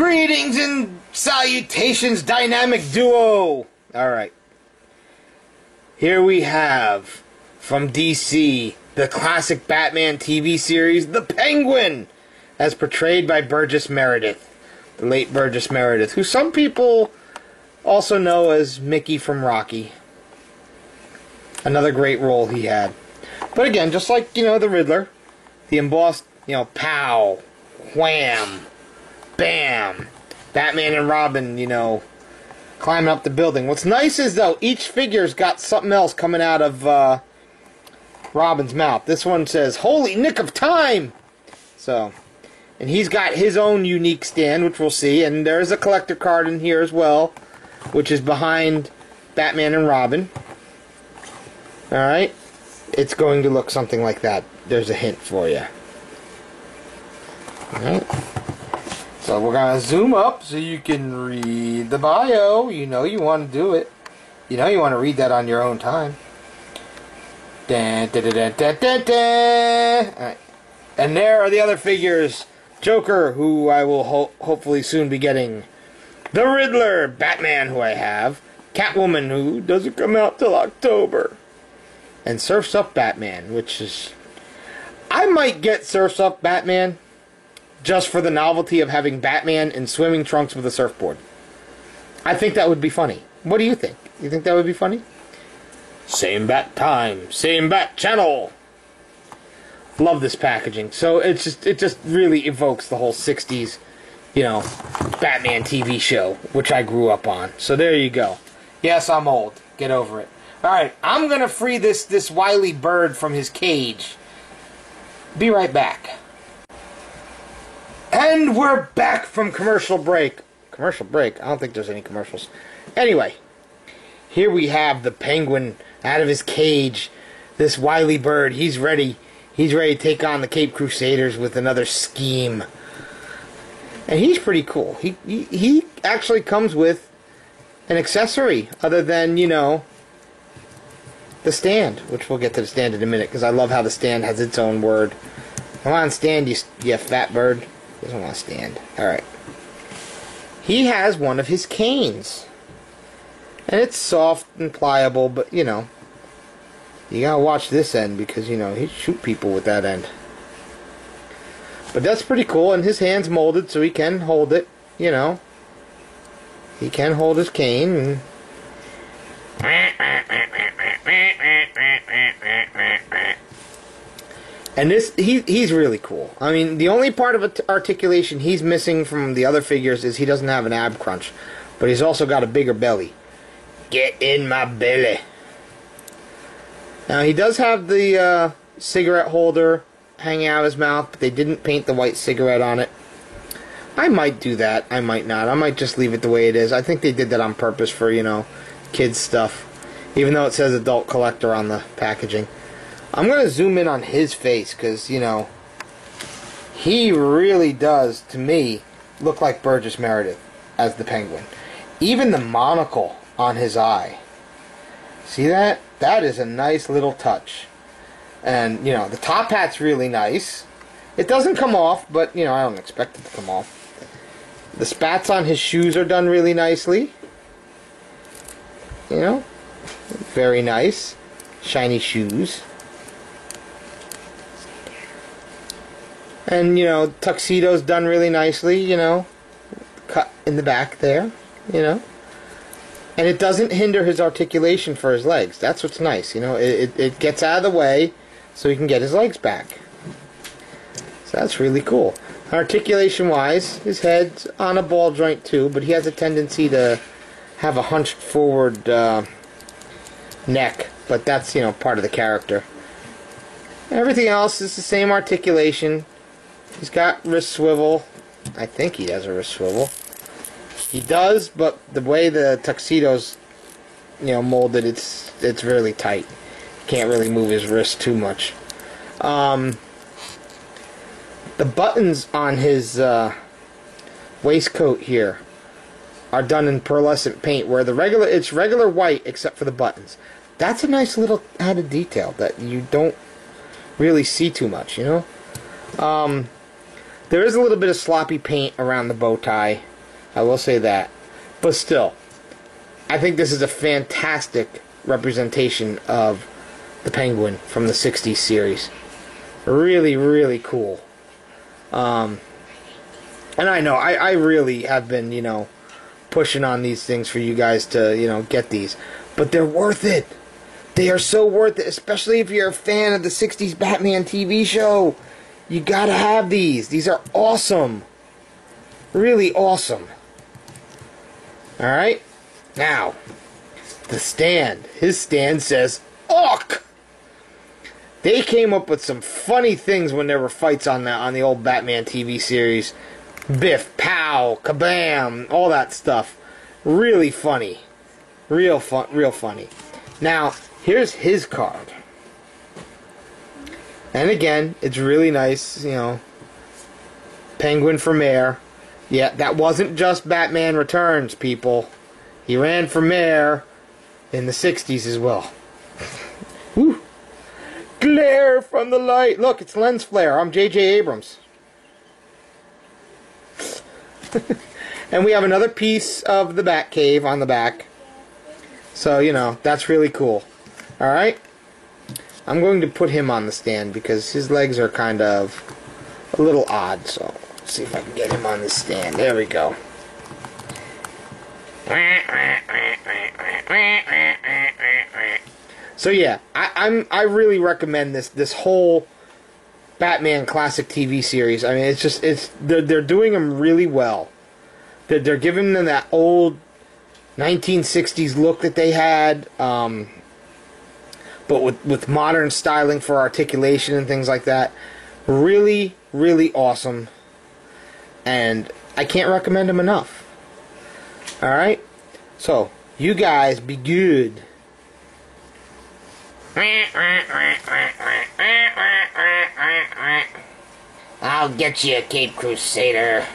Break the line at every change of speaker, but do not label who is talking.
Greetings and salutations, dynamic duo! Alright. Here we have, from DC, the classic Batman TV series, The Penguin, as portrayed by Burgess Meredith, the late Burgess Meredith, who some people also know as Mickey from Rocky. Another great role he had. But again, just like, the Riddler, the embossed, pow, wham, bam, Batman and Robin, climbing up the building. What's nice is, though, each figure's got something else coming out of Robin's mouth. This one says, "Holy nick of time!" So, and he's got his own unique stand, which we'll see, and there's a collector card in here as well, which is behind Batman and Robin. Alright? It's going to look something like that. There's a hint for you. Alright? So we're going to zoom up so you can read the bio. You know you want to do it. You know you want to read that on your own time. Dun, dun, dun, dun, dun, dun, dun. All right. And there are the other figures. Joker, who I will hopefully soon be getting. The Riddler, Batman, who I have. Catwoman, who doesn't come out till October. And Surf's Up Batman, which is... I might get Surf's Up Batman just for the novelty of having Batman in swimming trunks with a surfboard. I think that would be funny. What do you think? You think that would be funny? Same bat time, same bat channel. Love this packaging. So it just really evokes the whole 60s, Batman TV show, which I grew up on. So there you go. Yes, I'm old. Get over it. Alright, I'm going to free this wily bird from his cage. Be right back. And we're back from commercial break. Commercial break? I don't think there's any commercials. Anyway, here we have the Penguin out of his cage. This wily bird, he's ready. He's ready to take on the Cape Crusaders with another scheme. And he's pretty cool. He actually comes with an accessory other than, the stand, which we'll get to the stand in a minute, because I love how the stand has its own word. Come on, stand, you fat bird. He doesn't want to stand. Alright. He has one of his canes. And it's soft and pliable, but, you gotta watch this end, because, he'd shoot people with that end. But that's pretty cool, and his hand's molded, so he can hold it, He can hold his cane, and... And he's really cool. I mean, the only part of articulation he's missing from the other figures is he doesn't have an ab crunch. But he's also got a bigger belly. Get in my belly. Now, he does have the cigarette holder hanging out of his mouth, but they didn't paint the white cigarette on it. I might do that. I might not. I might just leave it the way it is. I think they did that on purpose for, kids stuff. Even though it says adult collector on the packaging. I'm going to zoom in on his face because, he really does, to me, look like Burgess Meredith as the Penguin. Even the monocle on his eye. See that? That is a nice little touch. And, the top hat's really nice. It doesn't come off, but, I don't expect it to come off. The spats on his shoes are done really nicely. Very nice. Shiny shoes. And, tuxedo's done really nicely, cut in the back there, And it doesn't hinder his articulation for his legs. That's what's nice, It gets out of the way so he can get his legs back. So that's really cool. Articulation-wise, his head's on a ball joint too, but he has a tendency to have a hunched forward neck. But that's, part of the character. Everything else is the same articulation. He's got wrist swivel. I think he has a wrist swivel. He does, but the way the tuxedo's, molded, it's really tight. Can't really move his wrist too much. The buttons on his waistcoat here are done in pearlescent paint, where it's regular white except for the buttons. That's a nice little added detail that you don't really see too much, There is a little bit of sloppy paint around the bow tie. I will say that. But still, I think this is a fantastic representation of the Penguin from the 60s series. Really, really cool. And I know, I really have been, you know, pushing on these things for you guys to, you know, get these. But they're worth it. They are so worth it, especially if you're a fan of the 60s Batman TV show. You gotta have these. These are awesome. Really awesome. Alright? Now, the stand. His stand says, "Awk!" They came up with some funny things when there were fights on the old Batman TV series. Biff, pow, kabam, all that stuff. Really funny. Real funny. Now, here's his card. And again, it's really nice, you know. Penguin for mayor. Yeah, that wasn't just Batman Returns, people. He ran for mayor in the 60s as well. Woo. Glare from the light. Look, it's lens flare. I'm J.J. Abrams. And we have another piece of the Batcave on the back. So, you know, that's really cool. Alright? I'm going to put him on the stand because his legs are kind of a little odd. So, let's see if I can get him on the stand. There we go. So yeah, I really recommend this whole Batman classic TV series. I mean, they're doing them really well. They're giving them that old 1960s look that they had, but with modern styling for articulation and things like that. Really, really awesome, and I can't recommend them enough. All right, so you guys be good. I'll get you, Cape Crusader.